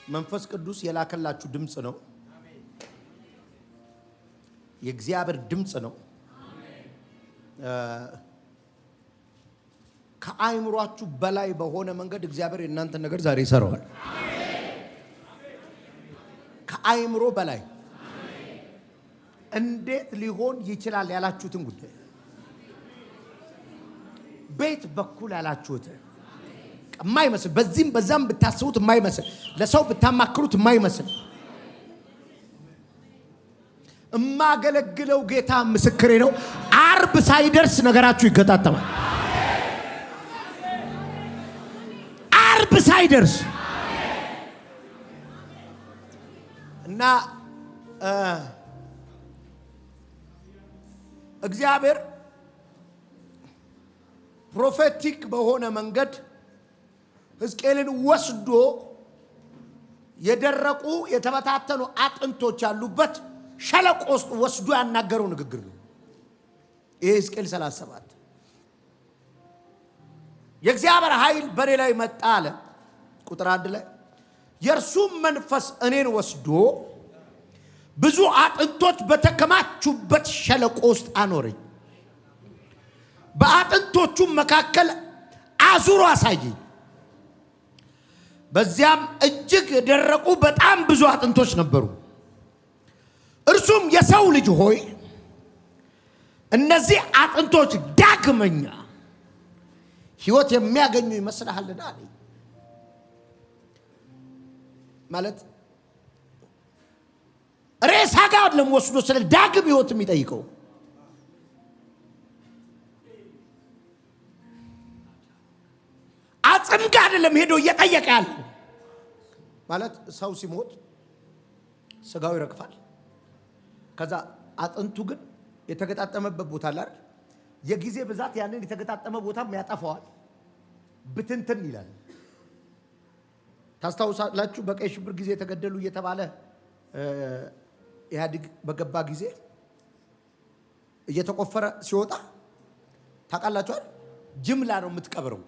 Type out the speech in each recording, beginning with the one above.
መንፈስ ቅዱስ የላከላችሁ ድምጽ ነው። የእግዚአብሔር ድምጽ ነው። ከአይምሯችሁ በላይ በሆነ መንገድ እግዚአብሔር የእናንተ ነገር ዛሬ ይሰራዋል። ከአይምሮ በላይ እንዴት ሊሆን ይችላል ያላችሁትን ጉዳይ ቤት በኩል ያላችሁት የማይመስል በዚህም በዛም ብታስቡት የማይመስል ለሰው ብታማክሩት የማይመስል እማገለግለው ጌታ ምስክሬ ነው። አርብ ሳይደርስ ነገራችሁ ይገጣጠማል። አርብ ሳይደርስ እና እግዚአብሔር ፕሮፌቲክ በሆነ መንገድ ሕዝቅኤልን ወስዶ የደረቁ የተበታተኑ አጥንቶች ያሉበት ሸለቆ ውስጥ ወስዶ ያናገረው ንግግር ነው። ይሄ ሕዝቅኤል 37 የእግዚአብሔር ኃይል በኔ ላይ መጣ አለ። ቁጥር 1 ላይ የእርሱም መንፈስ እኔን ወስዶ ብዙ አጥንቶች በተከማቹበት ሸለቆ ውስጥ አኖረኝ። በአጥንቶቹም መካከል አዙሮ አሳየኝ። በዚያም እጅግ የደረቁ በጣም ብዙ አጥንቶች ነበሩ። እርሱም የሰው ልጅ ሆይ እነዚህ አጥንቶች ዳግመኛ ሕይወት የሚያገኙ ይመስልሃልን አለኝ። ማለት ሬሳ ጋር ለምወስዶ ስለ ዳግም ሕይወት የሚጠይቀው አጽም ጋር አይደለም ሄዶ እየጠየቀ ያለው። ማለት ሰው ሲሞት ስጋው ይረግፋል። ከዛ አጥንቱ ግን የተገጣጠመበት ቦታ አለ አይደል? የጊዜ ብዛት ያንን የተገጣጠመ ቦታም ያጠፋዋል፣ ብትንትን ይላል። ታስታውሳላችሁ? በቀይ ሽብር ጊዜ የተገደሉ እየተባለ ኢህአዴግ በገባ ጊዜ እየተቆፈረ ሲወጣ ታውቃላችሁ አይደል? ጅምላ ነው የምትቀብረው።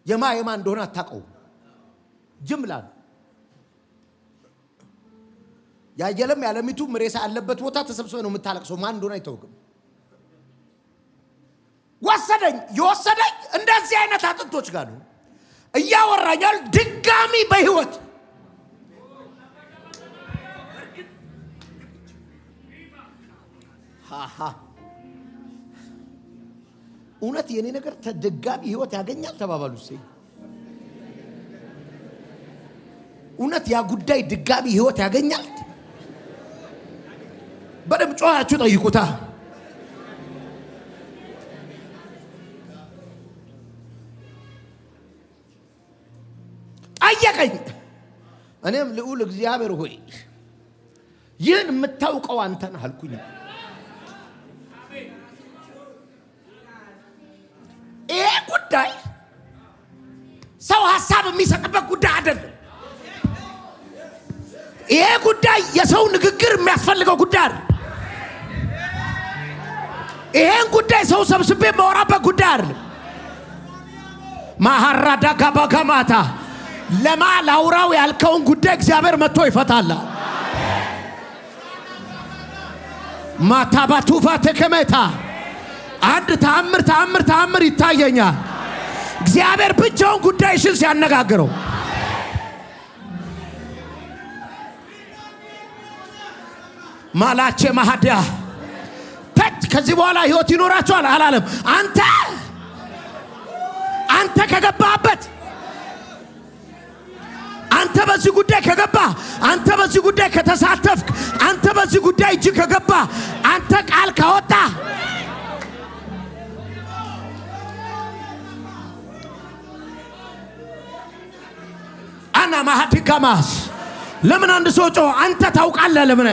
የማ እንደሆነ አታውቀው። ጅምላ ነው። ያየለም ያለሚቱ ሬሳ ያለበት ቦታ ተሰብስበ ነው የምታለቅሰው። ማን እንደሆነ አይታወቅም። ወሰደኝ። የወሰደኝ እንደዚህ አይነት አጥንቶች ጋር ነው እያወራኛል። ድጋሚ በህይወት እውነት የኔ ነገር ተደጋሚ ህይወት ያገኛል ተባባሉ። እውነት ያ ጉዳይ ድጋሚ ህይወት ያገኛል? በደም ጮኻችሁ ጠይቁታ። ጠየቀኝ። እኔም ልዑል እግዚአብሔር ሆይ ይህን የምታውቀው አንተ ነህ አልኩኝ። ይሄ ጉዳይ ሰው ሀሳብ የሚሰጥበት ጉዳይ አይደለም። ይሄ ጉዳይ የሰው ንግግር የሚያስፈልገው ጉዳይ አይደለም። ይሄን ጉዳይ ሰው ሰብስቤ ማወራበት ጉዳይ አይደለም። ማሐራዳ ጋባጋማታ ለማ ላውራው ያልከውን ጉዳይ እግዚአብሔር መጥቶ ይፈታል። ማታባቱፋ ተከመታ አንድ ተአምር ይታየኛል። እግዚአብሔር ብቻውን ጉዳይሽን ሲያነጋግረው ማላቼ ማሃዲያ ከዚህ በኋላ ህይወት ይኖራቸዋል አላለም። አንተ ከገባበት አንተ በዚህ ጉዳይ ከገባ አንተ በዚህ ጉዳይ ከተሳተፍክ አንተ በዚህ ጉዳይ እጅ ከገባ አንተ ቃል ካወጣ አና ማሃዲካማስ ለምን አንድ ሰው ጮህ አንተ ታውቃለህ? ለምን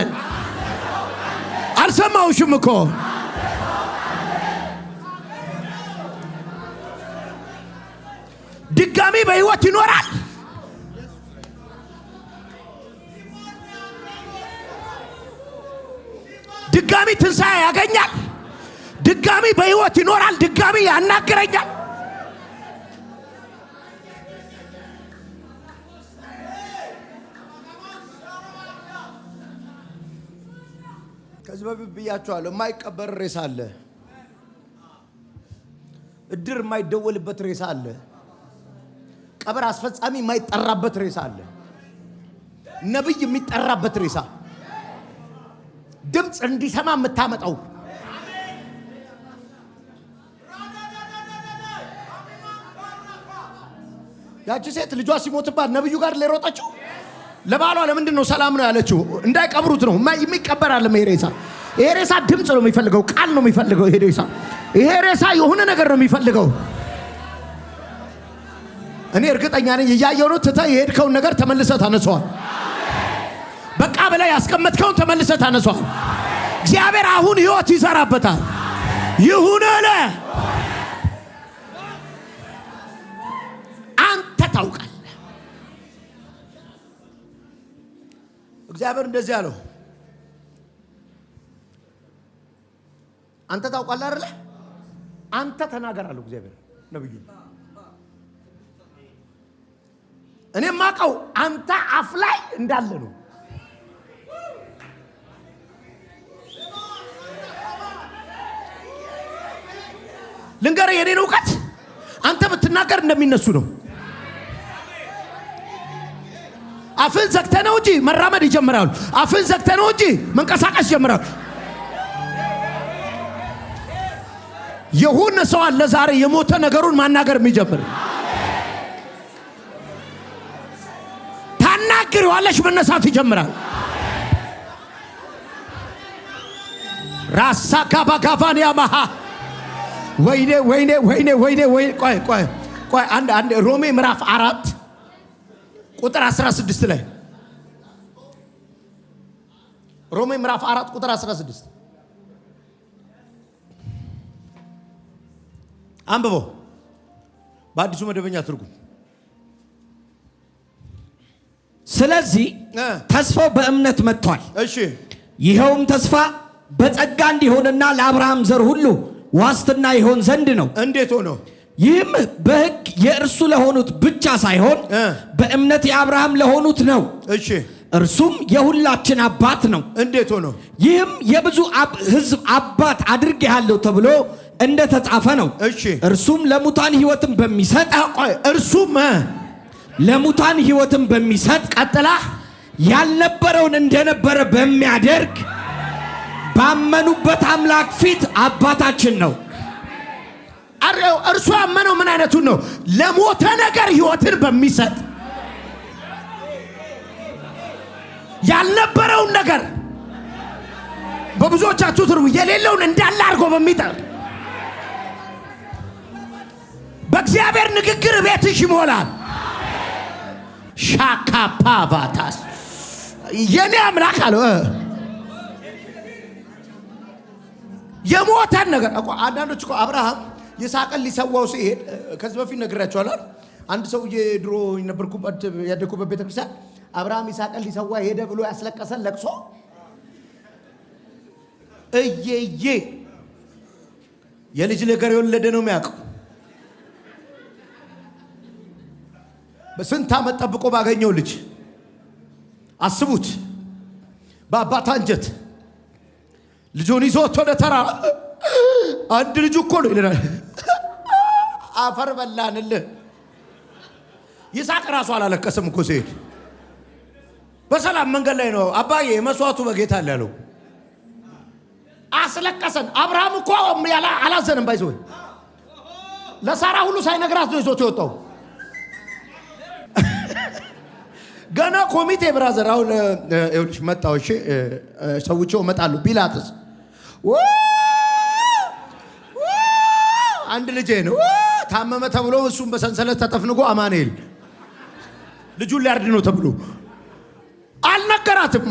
አልሰማውሽም እኮ ድጋሚ በህይወት ይኖራል። ድጋሚ ትንሣኤ ያገኛል። ድጋሚ በህይወት ይኖራል። ድጋሚ ያናገረኛል። ከዚህ በፊት ብያቸዋለሁ። የማይቀበር ሬሳ አለ። እድር የማይደወልበት ሬሳ አለ። ቀብር አስፈጻሚ የማይጠራበት ሬሳ አለ። ነብይ የሚጠራበት ሬሳ፣ ድምፅ እንዲሰማ የምታመጣው ያቺ ሴት ልጇ ሲሞትባት ነብዩ ጋር ለሮጠችው ለባሏ ለምንድን ነው ሰላም ነው ያለችው? እንዳይቀብሩት ነው። የሚቀበር አለ ሬሳ። ይሄ ሬሳ ድምፅ ነው የሚፈልገው፣ ቃል ነው የሚፈልገው። ይሄ ሬሳ የሆነ ነገር ነው የሚፈልገው። እኔ እርግጠኛ ነኝ እያየሁ ነው። ትተህ የሄድከውን ነገር ተመልሰህ ታነሳዋል። በቃ በላይ ያስቀመጥከውን ተመልሰህ ታነሳዋል። እግዚአብሔር አሁን ህይወት ይዘራበታል። ይሁን አለ። አንተ ታውቃለህ። እግዚአብሔር እንደዚህ አለው። አንተ ታውቃለህ አይደለ? አንተ ተናገር አለው እግዚአብሔር ነብዩ። እኔ ማቀው አንተ አፍ ላይ እንዳለ ነው። ልንገርህ የኔን እውቀት አንተ ብትናገር እንደሚነሱ ነው። አፍን ዘግተህ ነው እንጂ መራመድ ይጀምራሉ። አፍን ዘግተህ ነው እንጂ መንቀሳቀስ ይጀምራሉ። የሆነ ሰው አለ ዛሬ የሞተ ነገሩን ማናገር የሚጀምር። ታናግሪዋለሽ፣ መነሳት ይጀምራል። ራሳ ካባካፋንያ ማሃ ወይኔ ወይኔ ወይኔ ወይኔ ወይኔ። ቆይ አንድ ሮሜ ምዕራፍ 4 ቁጥር 16 ላይ ሮሜ ምዕራፍ 4 ቁጥር 16 አንብቦ በአዲሱ መደበኛ ትርጉም። ስለዚህ ተስፋው በእምነት መጥቷል። እሺ፣ ይኸውም ተስፋ በጸጋ እንዲሆንና ለአብርሃም ዘር ሁሉ ዋስትና ይሆን ዘንድ ነው። እንዴት ሆኖ? ይህም በሕግ የእርሱ ለሆኑት ብቻ ሳይሆን በእምነት የአብርሃም ለሆኑት ነው። እሺ፣ እርሱም የሁላችን አባት ነው። እንዴት ሆኖ? ይህም የብዙ ሕዝብ አባት አድርጌሃለሁ ተብሎ እንደ ተጻፈ ነው። እሺ፣ እርሱም ለሙታን ሕይወትን በሚሰጥ እርሱም ለሙታን ሕይወትን በሚሰጥ ቀጥላ ያልነበረውን እንደነበረ በሚያደርግ ባመኑበት አምላክ ፊት አባታችን ነው። እርሱ ያመነው ምን አይነቱን ነው? ለሞተ ነገር ሕይወትን በሚሰጥ ያልነበረውን ነገር በብዙዎቻችሁ ትርጉ የሌለውን እንዳለ አድርጎ በሚጠር በእግዚአብሔር ንግግር ቤትሽ ይሞላል። ሻካፓቫታስ የኔ አምላክ አለው። የሞተን ነገር አንዳንዶች እኮ አብርሃም ይስሐቅን ሊሰዋው ሲሄድ ከዚህ በፊት ነግራቸዋለሁ። አንድ ሰው የድሮ የነበርኩበት ያደኩበት ቤተክርስቲያን አብርሃም ይስሐቅን ሊሰዋ ሄደ ብሎ ያስለቀሰን ለቅሶ እየየ የልጅ ነገር የወለደ ነው የሚያውቀው። በስንት ዓመት ጠብቆ ባገኘው ልጅ አስቡት። በአባት አንጀት ልጁን ይዞ ወደ ተራራ አንድ ልጅ እኮ ነው ይላል። አፈር በላንልህ። ይስሐቅ ራሱ አላለቀሰም እኮ ሲሄድ በሰላም መንገድ ላይ ነው። አባዬ መስዋዕቱ በጌታ አለ ያለው አስለቀሰን። አብርሃም እኮ አላዘንም። ባይዘው ለሳራ ሁሉ ሳይነግራት ነው ይዞት የወጣው። ገና ኮሚቴ ብራዘር አሁን ይኸውልሽ መጣው። እሺ ሰውቼ እመጣለሁ። ጲላጥስ አንድ ልጄ ነው ታመመ ተብሎ እሱም በሰንሰለት ተጠፍንጎ አማኑኤል ልጁን ሊያርድ ነው ተብሎ አልነገራትም።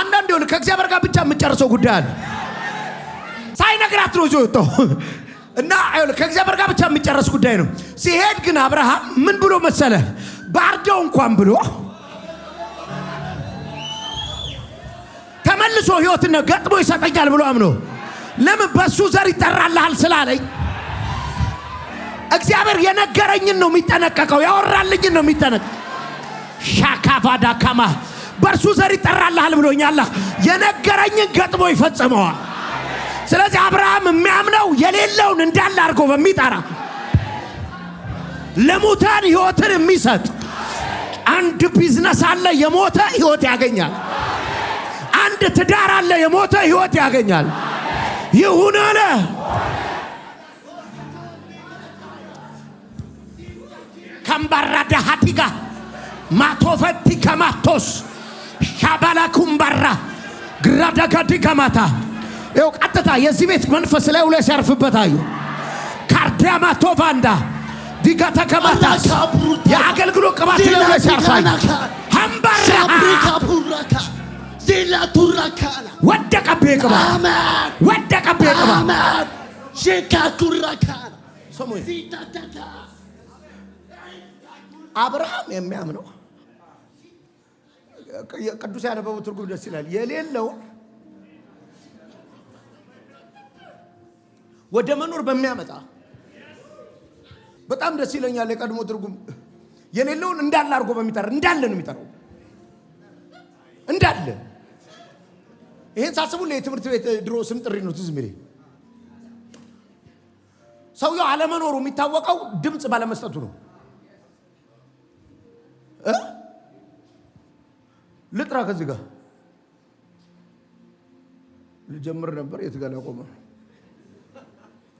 አንዳንድ ይኸውልህ ከእግዚአብሔር ጋር ብቻ የምጨርሰው ጉዳይ አለ። ሳይነግራት ነው ይዞ የወጣው እና ይኸውልህ ከእግዚአብሔር ጋር ብቻ የሚጨርስ ጉዳይ ነው። ሲሄድ ግን አብርሃም ምን ብሎ መሰለ? ባርደው እንኳን ብሎ ተመልሶ ሕይወትን ገጥሞ ይሰጠኛል ብሎ አምኖ ለምን በሱ ዘር ይጠራልሃል ስላለኝ እግዚአብሔር የነገረኝን ነው የሚጠነቀቀው። ያወራልኝን ነው የሚጠነቀቀው። ሻካፋዳ ካማ በእርሱ ዘር ይጠራልሃል ብሎኛል። የነገረኝን ገጥሞ ይፈጽመዋል። ስለዚህ አብርሃም የሚያምነው የሌለውን እንዳለ አድርጎ በሚጠራ ለሙታን ሕይወትን የሚሰጥ አንድ ቢዝነስ አለ፣ የሞተ ሕይወት ያገኛል። አንድ ትዳር አለ፣ የሞተ ሕይወት ያገኛል። ይሁን አለ። ከምባራዳ ሀቲጋ ማቶፈቲ ከማቶስ ሻባላ ኩምባራ ግራዳጋዲ ከማታ ይኸው ቀጥታ የዚህ ቤት መንፈስ ላይ ሁሉ ሲያርፍበት አዩ። ካርዲያማ ቶቫንዳ ዲጋታ ከማታ የአገልግሎት ቅባት ላይ ሁሉ ሲያርፋይ ሀምባራ ዲላ ቱራካላ ወደቀብህ ቅባት አሜን ወደቀብህ ቅባት አሜን ሼካ ቱራካላ ሰሙ ዲታታታ አብርሃም የሚያምነው ቅዱስ ያነበበው ትርጉም ደስ ይላል። የሌለው ወደ መኖር በሚያመጣ በጣም ደስ ይለኛል። የቀድሞ ትርጉም የሌለውን እንዳለ አድርጎ በሚጠራ እንዳለ ነው የሚጠራው። እንዳለ ይሄን ሳስቡ ለትምህርት ቤት ድሮ ስም ጥሪ ነው ትዝ የሚለኝ። ሰውየው አለመኖሩ የሚታወቀው ድምፅ ባለመስጠቱ ነው። ልጥራ ከዚህ ጋር ልጀምር ነበር። የት ጋር ቆመ?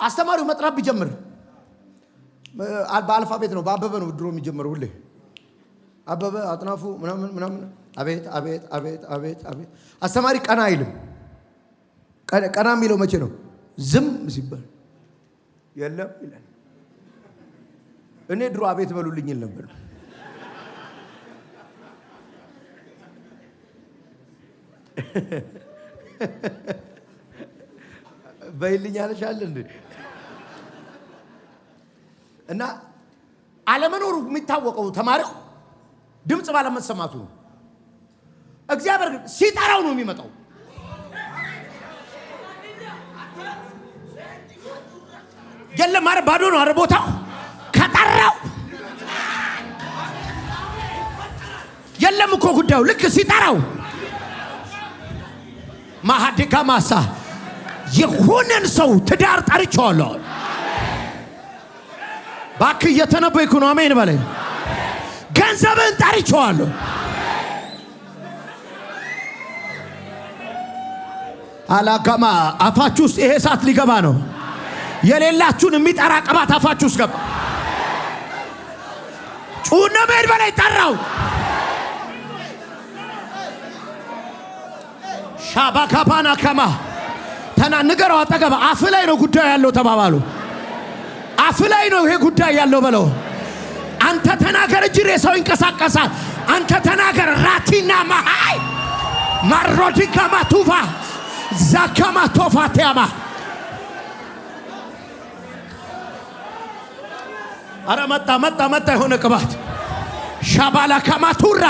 አስተማሪው መጥራት ቢጀምር በአልፋቤት ነው፣ በአበበ ነው ድሮ የሚጀምረው። ሁሌ አበበ አጥናፉ ምናምን ምናምን። አቤት አቤት አቤት አቤት አቤት። አስተማሪ ቀና አይልም። ቀና የሚለው መቼ ነው? ዝም ሲባል የለም ይላል። እኔ ድሮ አቤት በሉልኝ ይል ነበር። በይልኝ አለሻል እንዴ? እና አለመኖሩ የሚታወቀው ተማሪው ድምፅ ባለመሰማቱ ነው። እግዚአብሔር ግን ሲጠራው ነው የሚመጣው። የለም አረ ባዶ ነው አረ ቦታው ከጠራው የለም እኮ ጉዳዩ ልክ ሲጠራው ማሃዲካ ማሳ የሆነን ሰው ትዳር ጠርቼዋለሁ። እባክህ እየተነበይኩ ነው። አሜን በለኝ። ገንዘብን ጠርቼዋለሁ። አላጋማ አፋችሁ ውስጥ ይሄ እሳት ሊገባ ነው። የሌላችሁን የሚጠራ ቅባት አፋችሁ ውስጥ ገባ። ጩና አሜን በለኝ። ጠራው ሻባካባና ከማ ተና ንገረው። አጠገብ አፍ ላይ ነው ጉዳይ ያለው ተባባሉ። አፍ ላይ ነው ይሄ ጉዳይ ያለው በለው። አንተ ተናገር እንጂ ሬሳው ይንቀሳቀሳል። አንተ ተናገር። ራቲና ማሃይ ማሮዲካ ማቱፋ ዛካማ ቶፋቲያማ አረ መጣ መጣ መጣ የሆነ ቅባት ሻባላ ከማቱራ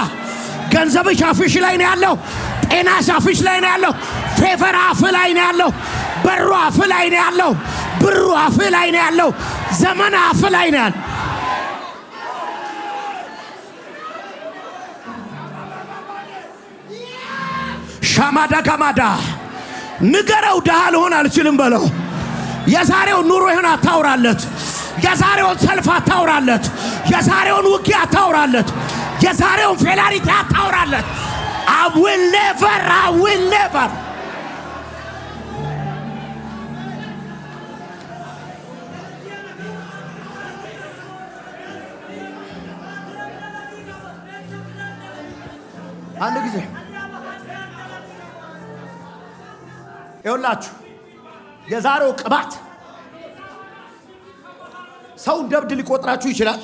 ገንዘብሽ አፍሽ ላይ ነው ያለው። ጤናሽ አፍሽ ላይ ነው ያለው። ፌቨር አፍ ላይ ነው ያለው። በሩ አፍ ላይ ነው ያለው። ብሩ አፍ ላይ ነው ያለው። ዘመን አፍ ላይ ነው ያለው። ሻማዳ ጋማዳ ንገረው። ድሃ ልሆን አልችልም በለው። የዛሬውን ኑሮ ይሆን አታውራለት። የዛሬውን ሰልፍ አታውራለት። የዛሬውን ውጊያ አታውራለት። የዛሬውን ፌላሪቲ አታውራለት። I will never አንድ ጊዜ ይኸውላችሁ የዛሬው ቅባት ሰው ደብድ ሊቆጥራችሁ ይችላል።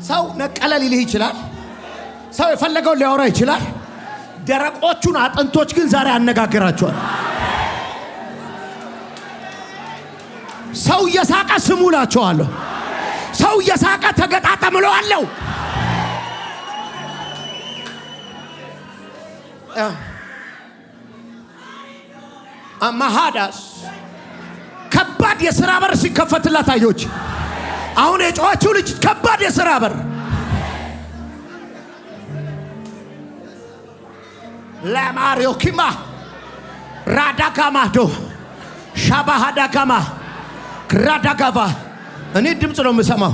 ሰው ነቀለ ሊልህ ይችላል። ሰው የፈለገውን ሊያወራ ይችላል። ደረቆቹን አጥንቶች ግን ዛሬ ያነጋግራቸዋል። ሰው እየሳቀ ስሙ እላቸዋለሁ። ሰው እየሳቀ ተገጣጠም እለዋለሁ። አማሃዳስ ከባድ የሥራ በር ሲከፈትላት አየች። አሁን የጮኸችው ልጅ ከባድ የሥራ በር ለማሪዮ ኪማ ራዳካማዶ ሻባሃዳካማ ራዳጋቫ እኔ ድምፅ ነው የምሰማው።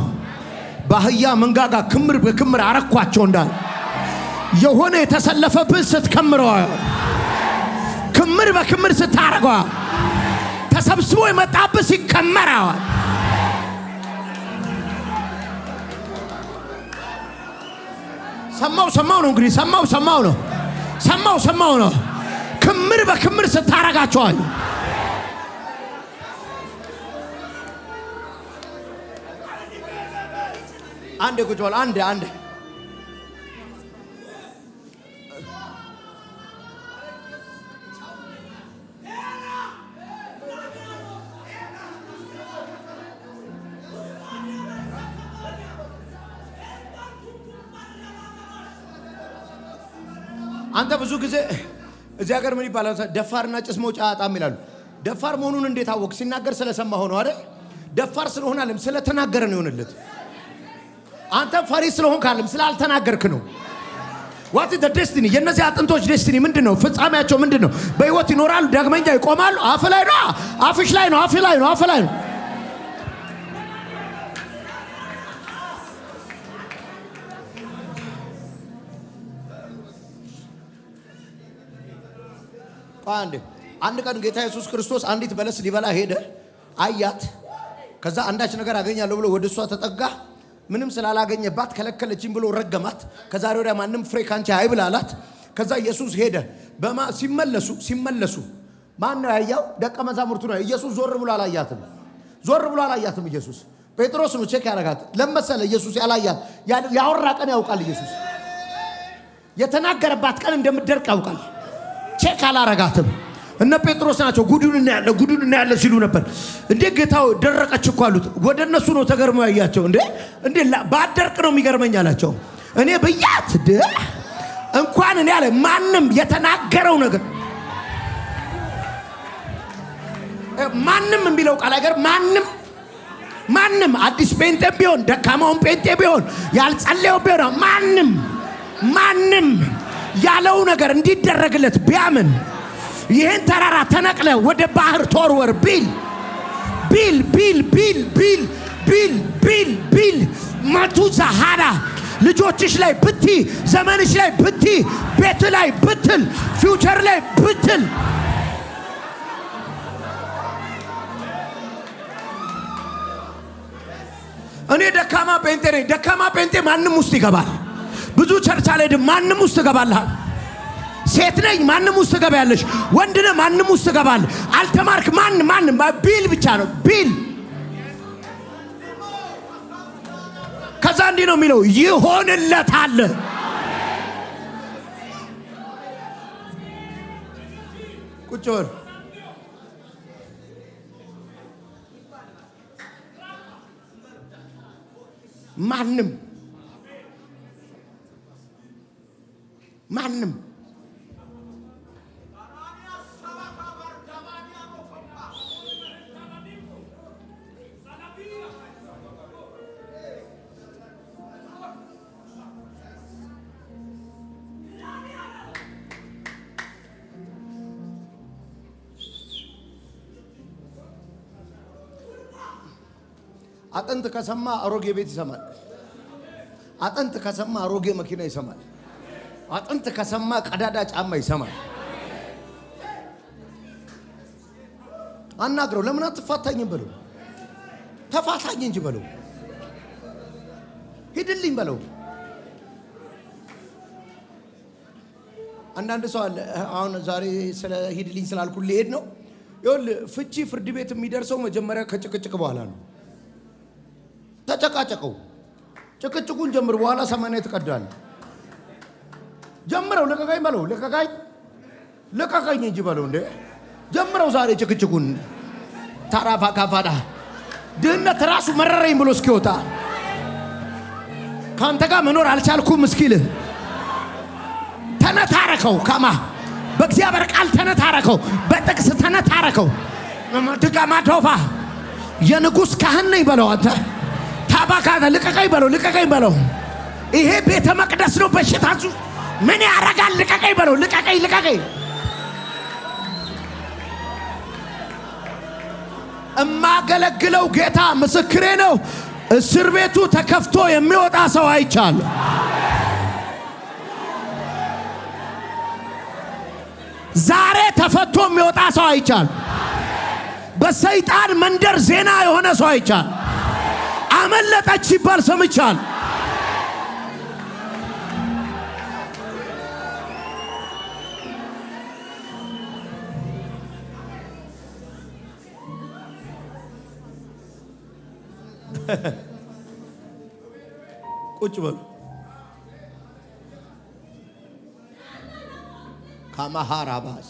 ባህያ መንጋጋ ክምር በክምር አረኳቸው እንዳል የሆነ የተሰለፈብህ ስትከምረው ክምር በክምር ስታረገው ተሰብስቦ የመጣብህ ሲከመረው ሰማው ነው እንግዲህ ሰማው ነው ክምር በክምር ስታረጋቸዋል። አንዴ ቁጭ በል አንዴ አንተ ብዙ ጊዜ እዚህ ሀገር ምን ይባላል? ደፋርና ጭስ መውጫ አጣም ይላሉ። ደፋር መሆኑን እንዴት አወቅ? ሲናገር ስለሰማህ ነው አይደል? ደፋር ስለሆነ አለም ስለተናገረ ነው የሆነለት። አንተ ፈሪ ስለሆንክ አለም ስላልተናገርክ ነው። what is the destiny? የነዚህ አጥንቶች ዴስቲኒ ምንድነው? ፍጻሜያቸው ምንድነው? በህይወት ይኖራሉ፣ ዳግመኛ ይቆማሉ። አፍ ላይ ነው፣ አፍሽ ላይ ነው፣ አፍ ላይ ነው። አንድ ቀን ጌታ ኢየሱስ ክርስቶስ አንዲት በለስ ሊበላ ሄደ። አያት። ከዛ አንዳች ነገር አገኛለሁ ብሎ ወደ እሷ ተጠጋ። ምንም ስላላገኘባት ከለከለችኝ ብሎ ረገማት። ከዛሬ ወዲያ ማንም ፍሬ ካንቺ አይብላ አላት። ከዛ ኢየሱስ ሄደ። ሲመለሱ ማን ነው ያያው? ደቀ መዛሙርቱ ነው። ኢየሱስ ዞር ብሎ አላያትም። ኢየሱስ ጴጥሮስ ነው ቼክ ያረጋት። ለምሳሌ ኢየሱስ ያላያት ያወራ ቀን ያውቃል። ኢየሱስ የተናገረባት ቀን እንደምትደርቅ ያውቃል። ቼክ አላረጋትም። እነ ጴጥሮስ ናቸው ጉዱን እናያለን ሲሉ ነበር። እንዴ ጌታው ደረቀች እኮ አሉት። ወደ እነሱ ነው ተገርሞ ያያቸው። እንዴ ባደርቅ ነው የሚገርመኝ አላቸው። እኔ በያት እንኳን እኔ ያለ ማንም የተናገረው ነገር ማንም የሚለው ቃል አገር ማንም አዲስ ጴንጤ ቢሆን ደካማውን ጴንጤ ቢሆን ያልጸለየው ቢሆን ማንም ያለው ነገር እንዲደረግለት ቢያምን ይሄን ተራራ ተነቅለ ወደ ባህር ተወርወር ቢል ማቱዛሃራ ልጆችሽ ላይ ብቲ፣ ዘመንሽ ላይ ብቲ፣ ቤት ላይ ብትል፣ ፊውቸር ላይ ብትል እኔ ደካማ ጴንጤ ነኝ። ደካማ ጴንጤ ማንም ውስጥ ይገባል። ብዙ ቸርች አልሄድም፣ ማንም ውስጥ ትገባለህ። ሴት ነኝ፣ ማንም ውስጥ ትገባለሽ። ወንድ ነህ፣ ማንም ውስጥ ትገባለህ። አልተማርክ፣ ማንም ቢል ብቻ ነው ቢል። ከዛ እንዲህ ነው የሚለው ይሆንለታል። ቁጭ በል ማንም አጥንት ከሰማ አሮጌ ቤት ይሰማል። አጥንት ከሰማ አሮጌ መኪና ይሰማል። አጥንት ከሰማ ቀዳዳ ጫማ ይሰማል። አናግረው። ለምን አትፋታኝም በለው። ተፋታኝ እንጂ በለው። ሂድልኝ በለው። አንዳንድ ሰው አለ አሁን ዛሬ ስለ ሂድልኝ ስላልኩ ሊሄድ ነው። ይኸውልህ ፍቺ ፍርድ ቤት የሚደርሰው መጀመሪያ ከጭቅጭቅ በኋላ ነው። ተጨቃጨቀው፣ ጭቅጭቁን ጀምር፣ በኋላ ሰማንያ ትቀዳል። ጀምረው። ለቀቃኝ በለው። ለቀቃኝ እንጂ በለው። እንዴ ጀምረው ዛሬ ጭቅጭቁን። ታራፋ ካፋዳ ድህነት ራሱ መረረኝ ብሎ እስኪወጣ ካንተ ጋር መኖር አልቻልኩም እስኪልህ ተነታረከው። ከማ በእግዚአብሔር ቃል ተነታረከው፣ በጥቅስ ተነታረከው። ድጋማ ዶፋ የንጉሥ ካህን ነኝ በለው። አንተ ታባካታ ልቀቀኝ በለው። ይሄ ቤተ መቅደስ ነው። በሽታችሁ ምን ያረጋል? ልቀቀኝ በለው። ልቀቀኝ፣ ልቀቀኝ። እማገለግለው ጌታ ምስክሬ ነው። እስር ቤቱ ተከፍቶ የሚወጣ ሰው አይቻለሁ። ዛሬ ተፈቶ የሚወጣ ሰው አይቻለሁ። በሰይጣን መንደር ዜና የሆነ ሰው አይቻለሁ። አመለጠች ሲባል ሰምቻለሁ። ቁጭ በሉ። ካማሃራባስ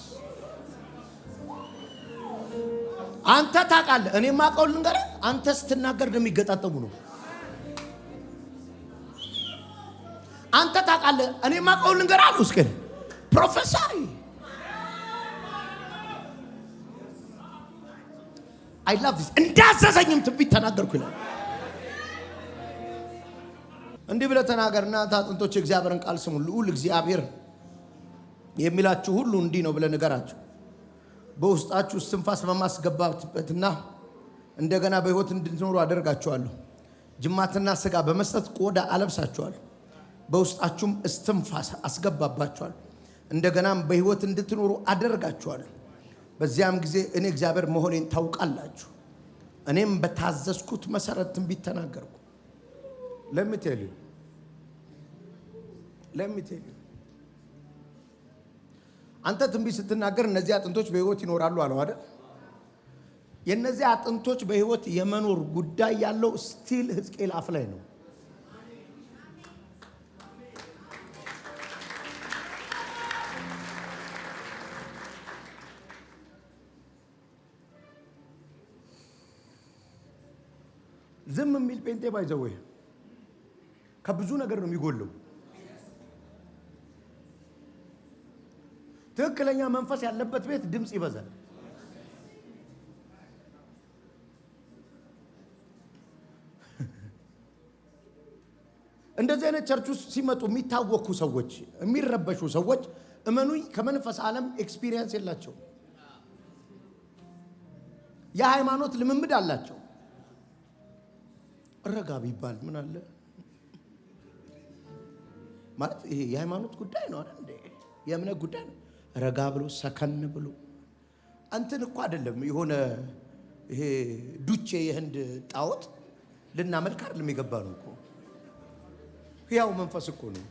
አንተ ታውቃለህ። እኔ ማውቀው ልንገርህ። አንተ ስትናገር እንደሚገጣጠሙ ነው። አንተ ታውቃለህ። እኔ ማውቀው ልንገርህ አሉ። እስከ ፕሮፌሰር አይ ላቭ ዲስ እንዳዘዘኝም ትንቢት ተናገርኩ ይላል። እንዲህ ብለህ ተናገርና አጥንቶች እግዚአብሔርን ቃል ስሙ። ልዑል እግዚአብሔር የሚላችሁ ሁሉ እንዲህ ነው ብለህ ንገራቸው። በውስጣችሁ እስትንፋስ በማስገባበትና እንደገና በሕይወት እንድትኖሩ አደርጋችኋለሁ። ጅማትና ሥጋ በመስጠት ቆዳ አለብሳችኋለሁ። በውስጣችሁም እስትንፋስ አስገባባችኋለሁ። እንደገናም በሕይወት እንድትኖሩ አደርጋችኋለሁ። በዚያም ጊዜ እኔ እግዚአብሔር መሆኔን ታውቃላችሁ። እኔም በታዘዝኩት መሰረት ትንቢት ተናገርኩ። ለምትሉ አንተ ትንቢት ስትናገር እነዚህ አጥንቶች በሕይወት ይኖራሉ አለው አይደል? የነዚህ አጥንቶች በሕይወት የመኖር ጉዳይ ያለው ስቲል ሕዝቅኤል አፍ ላይ ነው። ዝም የሚል ጴንጤ ባይዘው ከብዙ ነገር ነው የሚጎለው። ትክክለኛ መንፈስ ያለበት ቤት ድምፅ ይበዛል። እንደዚህ አይነት ቸርች ውስጥ ሲመጡ የሚታወኩ ሰዎች፣ የሚረበሹ ሰዎች እመኑኝ ከመንፈስ ዓለም ኤክስፒሪየንስ የላቸው። የሃይማኖት ልምምድ አላቸው። ረጋ ቢባል ምን አለ ማለት ይሄ የሃይማኖት ጉዳይ ነው አይደል? የእምነት ጉዳይ ነው። ረጋ ብሎ ሰከን ብሎ አንተን እኮ አይደለም የሆነ ይሄ ዱቼ የህንድ ጣዖት ልናመልክ አይደለም የገባ ነው እኮ ያው መንፈስ እኮ ነው።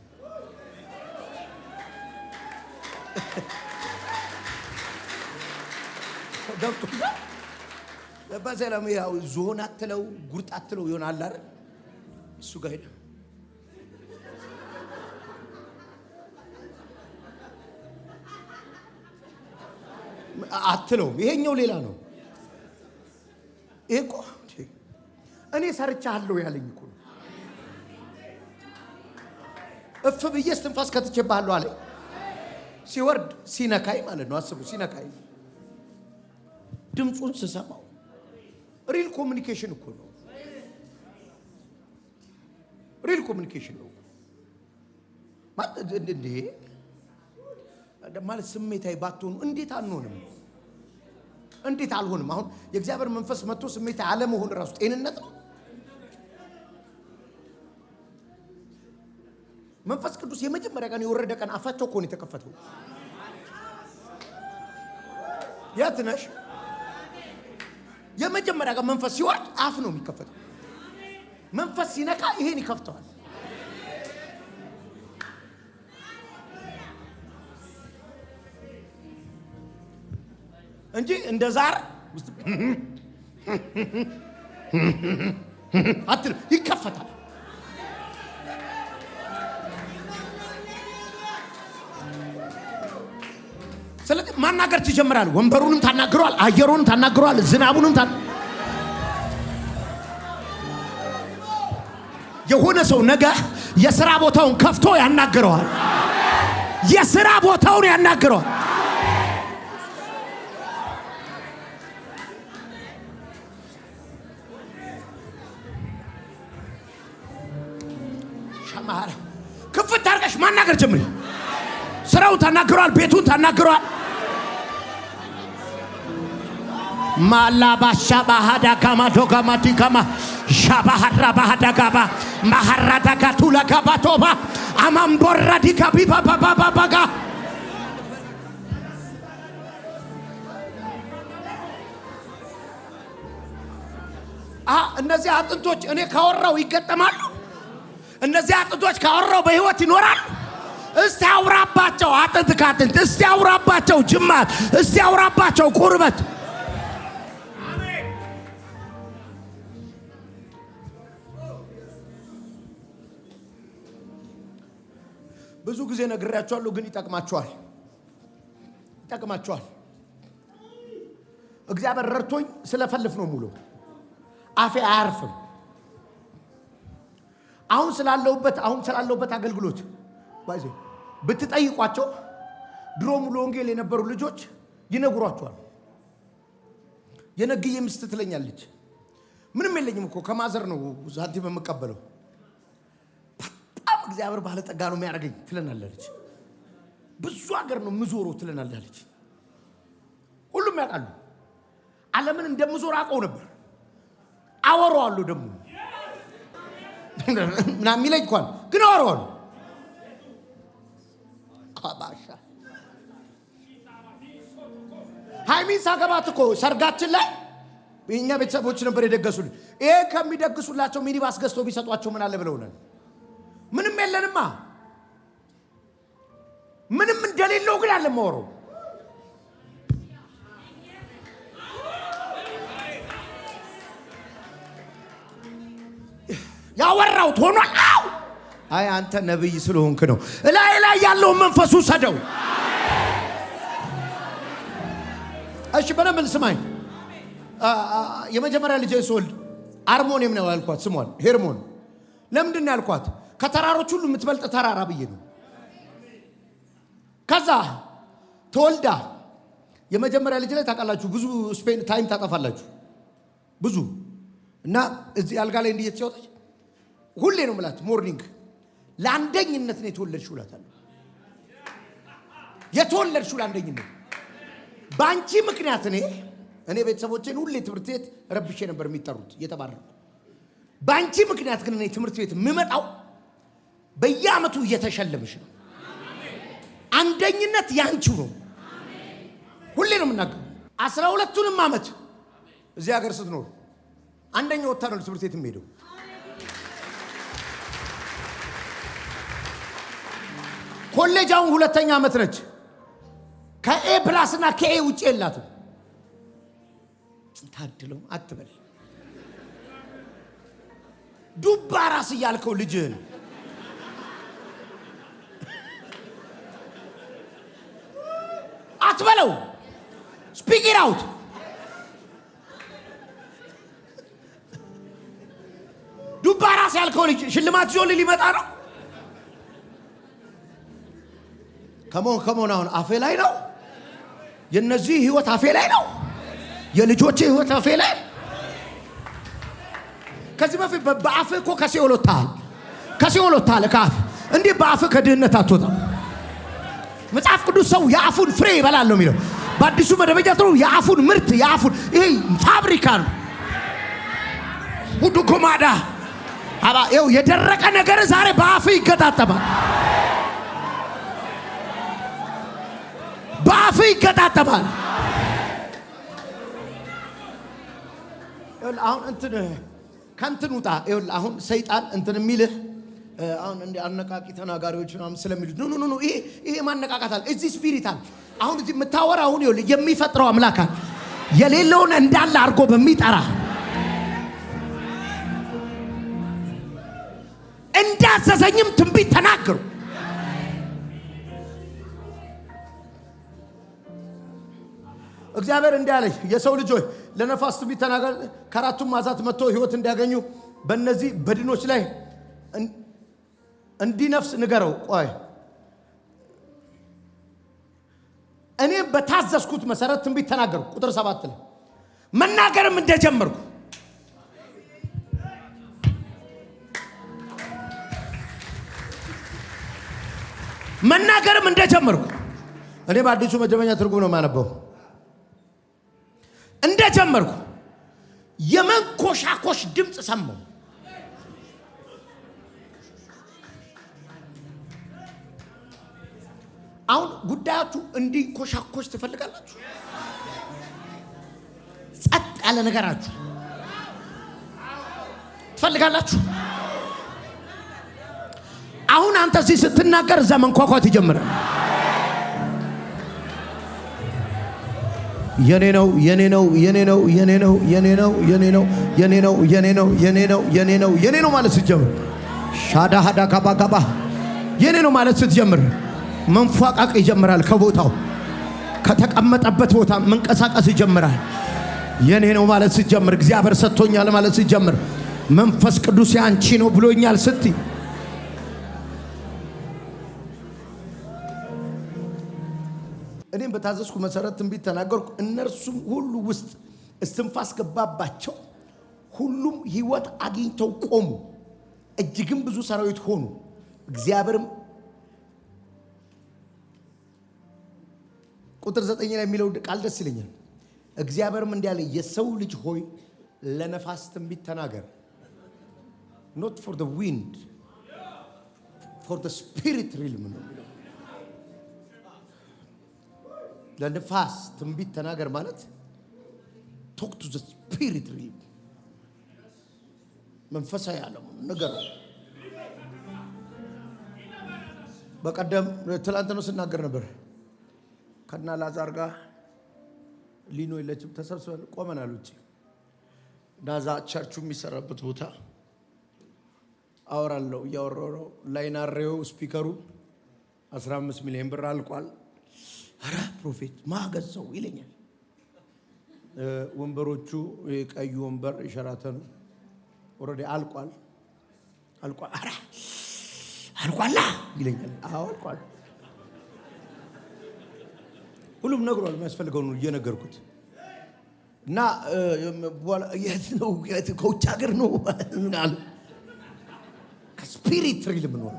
ዶክተር በሰላም ያው ዞን አትለው ጉርጥ አትለው ይሆናል አይደል? እሱ ጋር ሄደ አትለው። ይሄኛው ሌላ ነው። ይሄ እኮ እኔ ሰርቻለሁ ያለኝ እኮ ነው። እፍ ብዬ እስትንፋስ ከትቼብሃለሁ አለኝ። ሲወርድ ሲነካይ ማለት ነው። አስቡ፣ ሲነካይ ድምፁን ስሰማው ሪል ኮሚኒኬሽን እኮ ነው። ሪል ኮሚኒኬሽን ነው ማለት ስሜታዊ ባትሆኑ እንዴት አንሆንም? እንዴት አልሆንም? አሁን የእግዚአብሔር መንፈስ መጥቶ ስሜታዊ አለመሆን ራሱ ጤንነት ነው። መንፈስ ቅዱስ የመጀመሪያ ቀን የወረደ ቀን አፋቸው እኮ ነው የተከፈተው። የት ነሽ? የመጀመሪያ ቀን መንፈስ ሲወርድ አፍ ነው የሚከፈተው። መንፈስ ሲነካ ይሄን ይከፍተዋል። እንጂ እንደ ዛር አትል ይከፈታል። ስለዚህ ማናገር ትጀምራል። ወንበሩንም ታናግረዋል፣ አየሩንም ታናግረዋል፣ ዝናቡንም የሆነ ሰው ነገ የሥራ ቦታውን ከፍቶ ያናግረዋል። የሥራ ቦታውን ያናግረዋል። ክፍት አድርገሽ ማናገር ጀምሪ። ስራው ተናግሯል፣ ቤቱን ተናግሯል። ማላባሻ ባህዳ ካማ ዶጋማ ዲካማ ሻባሃራ ባህዳ ጋባ ማሃራዳ ጋቱላ ጋባ ቶባ አማምቦራ ዲካቢ ባባባባጋ እነዚህ አጥንቶች እኔ ካወራው ይገጠማሉ። እነዚህ አጥንቶች ካወራው በህይወት ይኖራሉ። እስቲ አውራባቸው አጥንት ካጥንት፣ እስቲ አውራባቸው ጅማት፣ እስቲ አውራባቸው ቁርበት። ብዙ ጊዜ ነግሬያቸዋለሁ፣ ግን ይጠቅማቸዋል። እግዚአብሔር ረድቶኝ ስለፈልፍ ነው ሙሉ አፌ አያርፍም። አሁን ስላለሁበት አገልግሎት ባይዘ ብትጠይቋቸው ድሮ ሙሉ ወንጌል የነበሩ ልጆች ይነግሯቸዋል። የነግዬ ሚስት ትለኛለች፣ ምንም የለኝም እኮ ከማዘር ነው ሳንቲም የምቀበለው፣ በጣም እግዚአብሔር ባለጠጋ ነው የሚያደርገኝ ትለናለች። ብዙ ሀገር ነው የምዞረው ትለናለች። ሁሉም ያውቃሉ። ዓለምን እንደምዞር አውቀው ነበር። አወራዋለሁ ደግሞ ምናምን የሚለኝ እንኳን ግን አወራዋለሁ። አባሻ ሃይሚን ሳገባት እኮ ሰርጋችን ላይ የእኛ ቤተሰቦች ነበር የደገሱልን። ይሄ ከሚደግሱላቸው ሚኒባስ ገዝተው ቢሰጧቸው ምን አለ ብለውናል። ምንም የለንማ፣ ምንም እንደሌለው ግን አለ ማወራው። ያወራውት ሆኗል። አይ አንተ ነብይ ስለሆንክ ነው። ላይ ያለው መንፈሱ ሰደው። እሺ በደንብ ስማኝ። የመጀመሪያ ልጄ ስወልድ አርሞኒየም ነው ያልኳት፣ ስሟን ሄርሞን። ለምንድን ነው ያልኳት? ከተራሮች ሁሉ የምትበልጥ ተራራ ብዬ ነው። ከዛ ተወልዳ የመጀመሪያ ልጅ ላይ ታውቃላችሁ ብዙ ስፔን ታይም ታጠፋላችሁ ብዙ እና እዚህ አልጋ ላይ እንዲየተጫወተች ሁሌ ነው ማለት ሞርኒንግ ለአንደኝነት ነው የተወለድሽው እላታለሁ። የተወለድሽው ለአንደኝነት ባንቺ ምክንያት እኔ ቤተሰቦቼን ሁሌ ትምህርት ቤት ረብሼ ነበር የሚጠሩት እየተባረኩ። ባንቺ ምክንያት ግን እኔ ትምህርት ቤት የምመጣው በየዓመቱ እየተሸለምሽ ነው። አንደኝነት ያንቺው ነው። ሁሌ ነው የምናገረው። 12ቱንም ዓመት እዚህ ሀገር ስትኖር አንደኛ ወጣ ነው ትምህርት ቤት የሚሄደው። ኮሌጅ አሁን 2ኛ ዓመት ነች። ከኤ ፕላስ እና ከኤ ውጪ የላትም። ታድለው አትበል። ዱባ ራስ እያልከው ልጅህን አትበለው። ስፒክ ኢት አውት። ዱባ ራስ ያልከው ልጅ ሽልማት ይዞልህ ሊመጣ ነው። ከሞን አሁን አፌ ላይ ነው። የነዚህ ህይወት አፌ ላይ ነው። የልጆቼ ህይወት አፌ ላይ። ከዚህ በፊት በአፌ እኮ ከሲኦል ወጥተሃል። ከአፍ እንዲህ በአፍ ከድህነት አትወጣም። መጽሐፍ ቅዱስ ሰው የአፉን ፍሬ ይበላል ነው የሚለው። በአዲሱ መደበኛ ጥሩ የአፉን ምርት የአፉን ይሄ ፋብሪካ ነው። ሁዱ ኮማዳ ይኸው የደረቀ ነገር ዛሬ በአፍ ይገጣጠማል። በአፍ ይገጣጠማል። አሁን እንትን ከንትን ውጣ። ይኸውልህ አሁን ሰይጣን እንትን የሚልህ አሁን እንደ አነቃቂ ተናጋሪዎች ምናምን ስለሚሉት ኖ ይሄ ማነቃቃታል። እዚህ ስፒሪታል አሁን እዚህ የምታወራው አሁን ይኸውልህ የሚፈጥረው አምላክ የሌለውን እንዳለ አድርጎ በሚጠራ እንዳዘዘኝም ትንቢት ተናገሩ። እግዚአብሔር እንዲያለኝ የሰው ልጆች ለነፋስ ትንቢት ተናገር፣ ከአራቱም ማዕዘናት መጥቶ ህይወት እንዲያገኙ በእነዚህ በድኖች ላይ እንዲነፍስ ንገረው። ቆይ እኔ በታዘዝኩት መሰረት ትንቢት ተናገርኩ። ቁጥር 7 ላይ መናገርም እንደጀመርኩ መናገርም እንደጀመርኩ እኔ በአዲሱ መደበኛ ትርጉም ነው ማነበው። እንደጀመርኩ የመንኮሻኮሽ ድምጽ ሰማሁ። አሁን ጉዳያችሁ እንዲኮሻኮሽ ትፈልጋላችሁ? ጸጥ ያለ ነገራችሁ ትፈልጋላችሁ? አሁን አንተ እዚህ ስትናገር እዛ መንኳኳት ይጀምራል። የኔ ነው የኔ ነው የኔ ነው የኔ ነው የኔ ነው የኔ ነው የኔ ነው የኔ ነው የኔ ነው የኔ ነው የኔ ነው ማለት ስትጀምር ሻዳ ሀዳ ካባ ካባ የኔ ነው ማለት ስትጀምር መንፏቃቅ ይጀምራል። ከቦታው ከተቀመጠበት ቦታ መንቀሳቀስ ይጀምራል። የኔ ነው ማለት ስትጀምር እግዚአብሔር ሰጥቶኛል ማለት ስትጀምር መንፈስ ቅዱስ ያንቺ ነው ብሎኛል ስትይ እኔም በታዘዝኩ መሰረት ትንቢት ተናገርኩ። እነርሱም ሁሉ ውስጥ እስትንፋስ ገባባቸው፣ ሁሉም ሕይወት አግኝተው ቆሙ፣ እጅግም ብዙ ሰራዊት ሆኑ። እግዚአብሔርም ቁጥር 9 ላይ የሚለው ቃል ደስ ይለኛል። እግዚአብሔርም እንዲህ አለ፣ የሰው ልጅ ሆይ ለነፋስ ትንቢት ተናገር። not for the wind, for the spirit realm ነው። ለነፋስ ትንቢት ተናገር ማለት talk to the spirit realm፣ መንፈሳዊ ዓለም ነገር። በቀደም ትላንት ነው ስናገር ነበር ከና ላዛር ጋር ሊኖ የለችም ተሰብስበን ቆመናል ውጪ። ናዛ ቸርቹ የሚሰራበት ቦታ አወራለሁ እያወራሁ ነው። ላይናሬው ስፒከሩ 15 ሚሊዮን ብር አልቋል። አረ ፕሮፌት ማገዘው ይለኛል። ወንበሮቹ የቀዩ ወንበር የሸራተኑ ኦሬዲ አልቋል። አረ አልቋላ ይለኛል። አዎ አልቋል። ሁሉም ነግሯል። የሚያስፈልገው ነው እየነገርኩት እና የት ነው ከውጭ ሀገር ነው አለ። ከስፒሪት ሪልም ነው።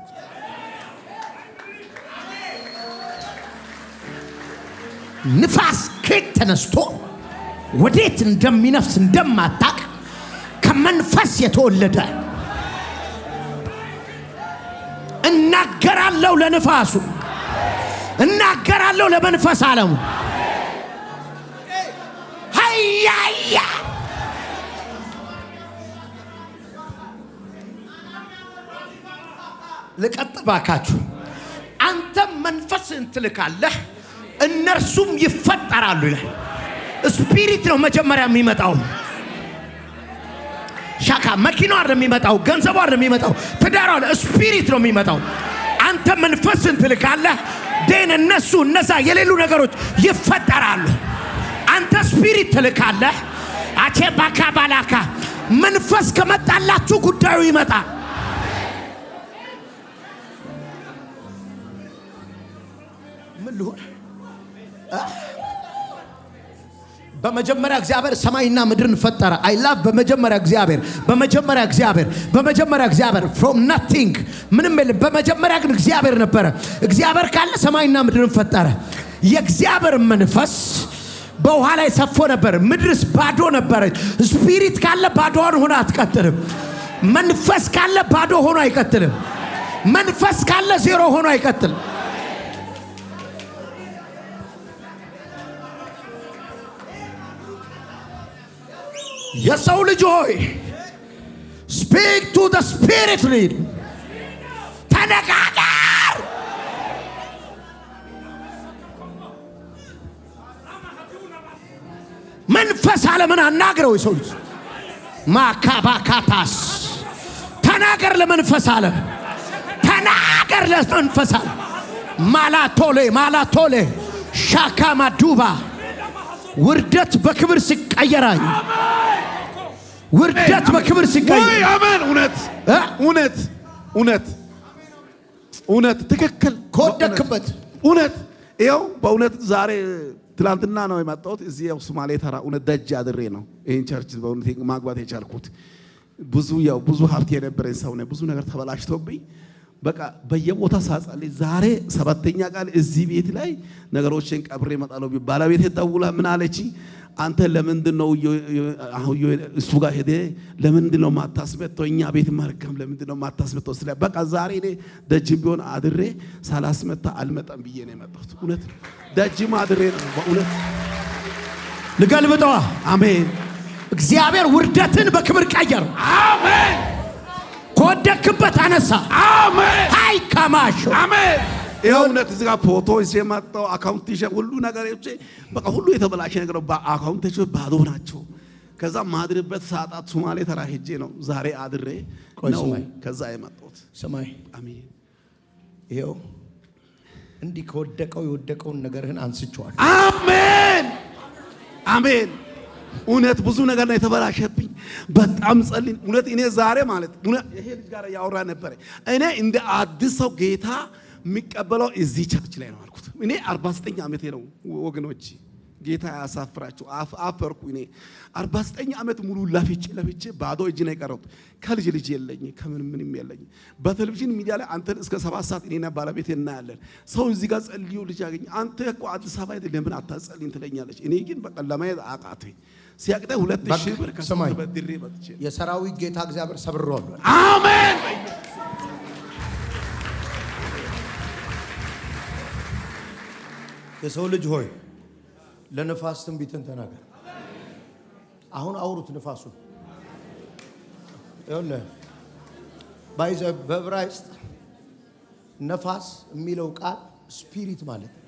ንፋስ ከየት ተነስቶ ወዴት እንደሚነፍስ እንደማታቅ ከመንፈስ የተወለደ እናገራለሁ ለንፋሱ፣ እናገራለሁ ለመንፈስ ዓለሙ። ሃያያ ልቀጥባካችሁ። አንተም መንፈስን ትልካለህ እነርሱም ይፈጠራሉ ይላል። ስፒሪት ነው መጀመሪያ የሚመጣው። ሻካ መኪናው አይደለም የሚመጣው፣ ገንዘቡ አይደለም የሚመጣው፣ ትዳሩ አይደለም፣ ስፒሪት ነው የሚመጣው። አንተ መንፈስን ትልካለህ ደን እነዛ የሌሉ ነገሮች ይፈጠራሉ። አንተ ስፒሪት ትልካለህ። አቼ ባካ ባላካ መንፈስ ከመጣላችሁ ጉዳዩ ይመጣል። ምን ልሁን? በመጀመሪያ እግዚአብሔር ሰማይና ምድርን ፈጠረ። አይ ላቭ በመጀመሪያ እግዚአብሔር from nothing ምንም የለም። በመጀመሪያ ግን እግዚአብሔር ነበረ። እግዚአብሔር ካለ ሰማይና ምድርን ፈጠረ። የእግዚአብሔር መንፈስ በውሃ ላይ ሰፎ ነበር። ምድርስ ባዶ ነበረች። ስፒሪት ካለ ባዶዋን ሆኖ አትቀጥልም። መንፈስ ካለ ባዶ ሆኖ አይቀጥልም። መንፈስ ካለ ዜሮ ሆኖ አይቀጥልም። የሰው ልጅ ሆይ speak to the spirit lead፣ ተነጋገር። መንፈስ ዓለምን አናግረው። የሰው ልጅ ማካባካታስ ተናገር። ለመንፈስ ዓለም ተናገር። ለመንፈስ ዓለም ማላቶሌ ሻካማ ዱባ ውርደት በክብር ሲቀየራይ ውርደት በክብር ሲቀየር ወይ አሜን። እውነት ትክክል ከወደክበት እውነት ይኸው በእውነት ዛሬ ትላንትና ነው የመጣሁት። እዚህ ያው ሶማሌ ተራ እውነት ደጅ አድሬ ነው ይሄን ቸርች በእውነት ማግባት የቻልኩት። ብዙ ሀብት የነበረኝ ሰው ነው። ብዙ ነገር ተበላሽቶብኝ በቃ በየቦታ ሳጸልይ ዛሬ ሰባተኛ ቀን እዚህ ቤት ላይ ነገሮችን ቀብሬ እመጣለሁ። ባለቤቴ ደውላ ምን አለች? አንተ ለምንድን ነው እሱ ጋር ሄደ ለምንድን ነው ማታስመጣው? እኛ ቤት መርገም ለምንድን ነው ማታስመጣው? ስለ በቃ ዛሬ እኔ ደጅም ቢሆን አድሬ ሳላስመታ አልመጣም ብዬ ነው የመጣሁት። እውነት ደጅም አድሬ ነው በእውነት ልገልብጠዋ። አሜን። እግዚአብሔር ውርደትን በክብር ቀየር። አሜን። ከወደክበት አነሳ። አሜን። ሃይ ካማሽ አሜን። ይኸው እውነት እዚህ ጋር ፎቶ ይዤ መጣሁ። አካውንት ይዤ ሁሉ ነገር ይዤ በቃ ሁሉ የተበላሸ ነገር ነው። በአካውንት ይዤ ባዶ ናቸው። ከዛ ማድርበት ሰዓታት ሶማሌ ተራ ሄጄ ነው ዛሬ አድሬ ነው ከዛ የመጣሁት። ሰማይ አሜን። ይኸው እንዲህ የወደቀውን ነገርህን አንስቼዋለሁ። አሜን አሜን። እውነት ብዙ ነገር ነው የተበላሸብኝ። በጣም ጸልይ። እውነት እኔ ዛሬ ማለት ይሄ ልጅ ጋር ያወራ ነበር። እኔ እንደ አዲስ ሰው ጌታ የሚቀበለው እዚህ ቸርች ላይ ነው አልኩት። እኔ 49 ዓመቴ ነው ወገኖች፣ ጌታ ያሳፍራችሁ። አፈርኩ። እኔ 49 ዓመት ሙሉ ለፍቼ ባዶ እጅ ነው የቀረሁት። ከልጅ የለኝ ከምንም የለኝ። በቴሌቪዥን ሚዲያ ላይ አንተን እስከ 7 ሰዓት እኔና ባለቤቴ እናያለን። ሰው እዚህ ጋር ጸልዩ ልጅ ያገኝ አንተ እኮ አዲስ አበባ ሄደህ ለምን አታጸልይም ትለኛለች። እኔ ግን በቃ ለማየት አቃተኝ። ሲያቅተኝ 2000 ብር ከሰማይ በድሬ መጥቼ የሰራዊት ጌታ እግዚአብሔር ሰብሮዋል። አሜን። የሰው ልጅ ሆይ ለነፋስ ትንቢትን ተናገር። አሁን አውሩት ነፋሱን። ይኸውልህ በዕብራይስጥ ነፋስ የሚለው ቃል ስፒሪት ማለት ነው።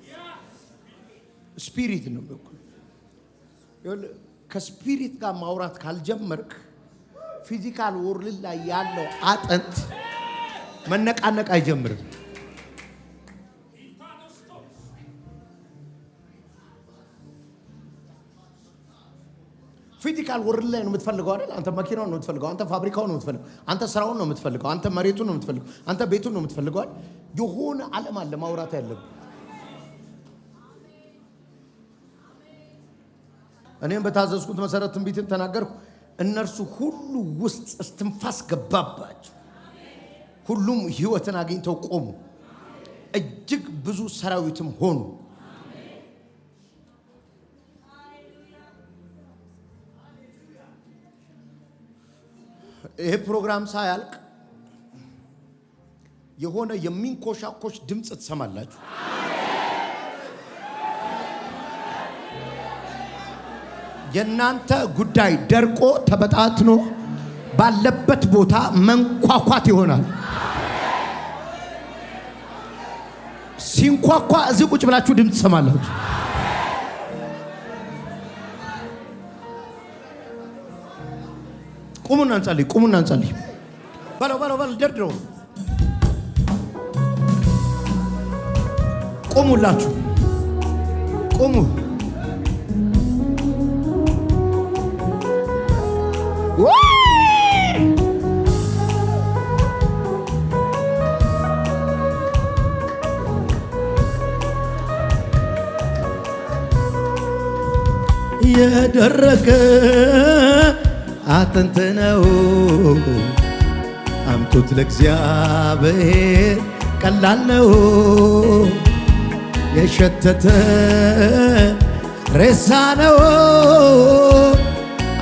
ስፒሪት ነው። ይኸውልህ ከስፒሪት ጋር ማውራት ካልጀመርክ ፊዚካል ወርልድ ላይ ያለው አጥንት መነቃነቅ አይጀምርም። ፊዚካል ወርልድ ላይ ነው የምትፈልገው አይደል? አንተ መኪናውን ነው የምትፈልገው፣ አንተ ፋብሪካውን ነው የምትፈልገው፣ አንተ ስራውን ነው የምትፈልገው፣ አንተ መሬቱን ነው የምትፈልገው፣ አንተ ቤቱን ነው የምትፈልገው አይደል? የሆነ ዓለም አለ ማውራት ያለብህ። እኔም በታዘዝኩት መሰረት ትንቢትን ተናገርኩ። እነርሱ ሁሉ ውስጥ እስትንፋስ ገባባቸው፣ ሁሉም ህይወትን አግኝተው ቆሙ፣ እጅግ ብዙ ሰራዊትም ሆኑ። ይሄ ፕሮግራም ሳያልቅ የሆነ የሚንኮሻኮሽ ድምፅ ትሰማላችሁ። የእናንተ ጉዳይ ደርቆ ተበታትኖ ባለበት ቦታ መንኳኳት ይሆናል። ሲንኳኳ እዚህ ቁጭ ብላችሁ ድምፅ ትሰማላችሁ። ቁሙና እንጸልይ። በለው ደርድረው ቁሙላችሁ ቁሙ። የደረቀ አጥንት ነው አምጡት ለእግዚአብሔር ቀላል ነው። የሸተተ ሬሳ ነው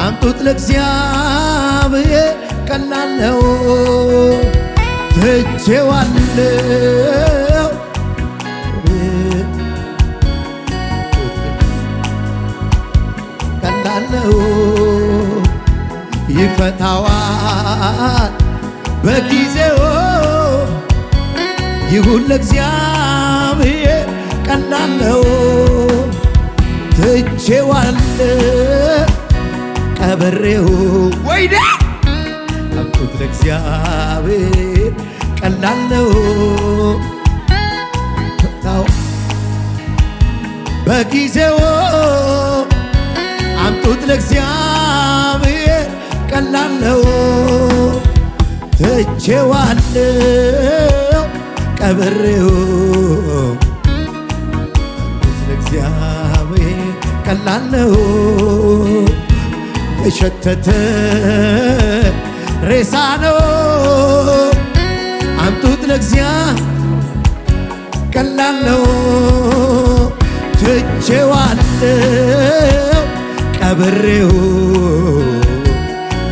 አምጡት ለእግዚአብሔር ቀላል ነው። ትቼዋለሁ ቀላል ነው። ይፈታዋል በጊዜው ይሁን ለእግዚአብሔር ቀላል ነው። ትቼዋለሁ ቀብሬው ወይኔ አምጡት ለእግዚአብሔር ቀላል ነው። በጊዜው አምጡት ለእግዚአብሔር ቀላል ነው። ትቼዋለሁ ቀብሬው አምጡት ለእግዚአብሔር ቀላል ነው። የሸተተ ሬሳ ነው አምጡት ለእግዚአብሔር ቀላል ነው። ትቼዋለሁ ቀብሬው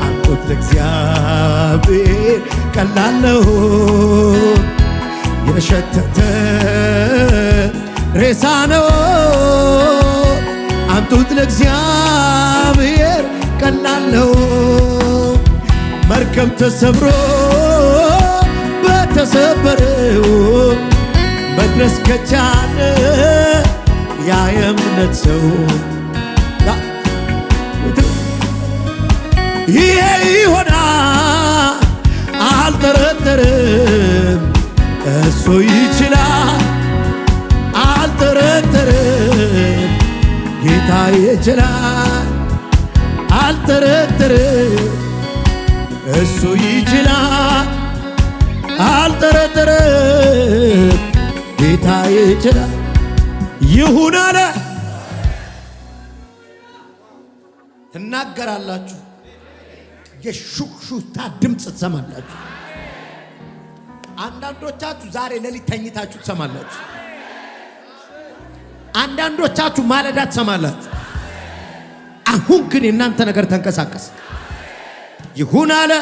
አምጡት ለእግዚአብሔር ቀላል ነው። የሸተተ ሬሳ ነው አምጡት ለእግዚአብሔር ቀላል ነው። መርከብ ተሰብሮ በተሰበረው መድረስ ከቻለ ያ የእምነት ሰው ይሄ ይሆናል አልጠረጠርም። እሱ ይችላል አልጠረጠርም። ጌታ ይችላል አልጠረጠርም። እሱ ይችላል አልጠረጠርም። ጌታ ይችላል። ይሁን አለ። ትናገራላችሁ፣ የሹክሹክታ ድምፅ ትሰማላችሁ። አንዳንዶቻችሁ ዛሬ ሌሊት ተኝታችሁ ትሰማላችሁ። አንዳንዶቻችሁ ማለዳ ትሰማላችሁ። አሁን ግን የእናንተ ነገር ተንቀሳቀስ። ይሁን አለ።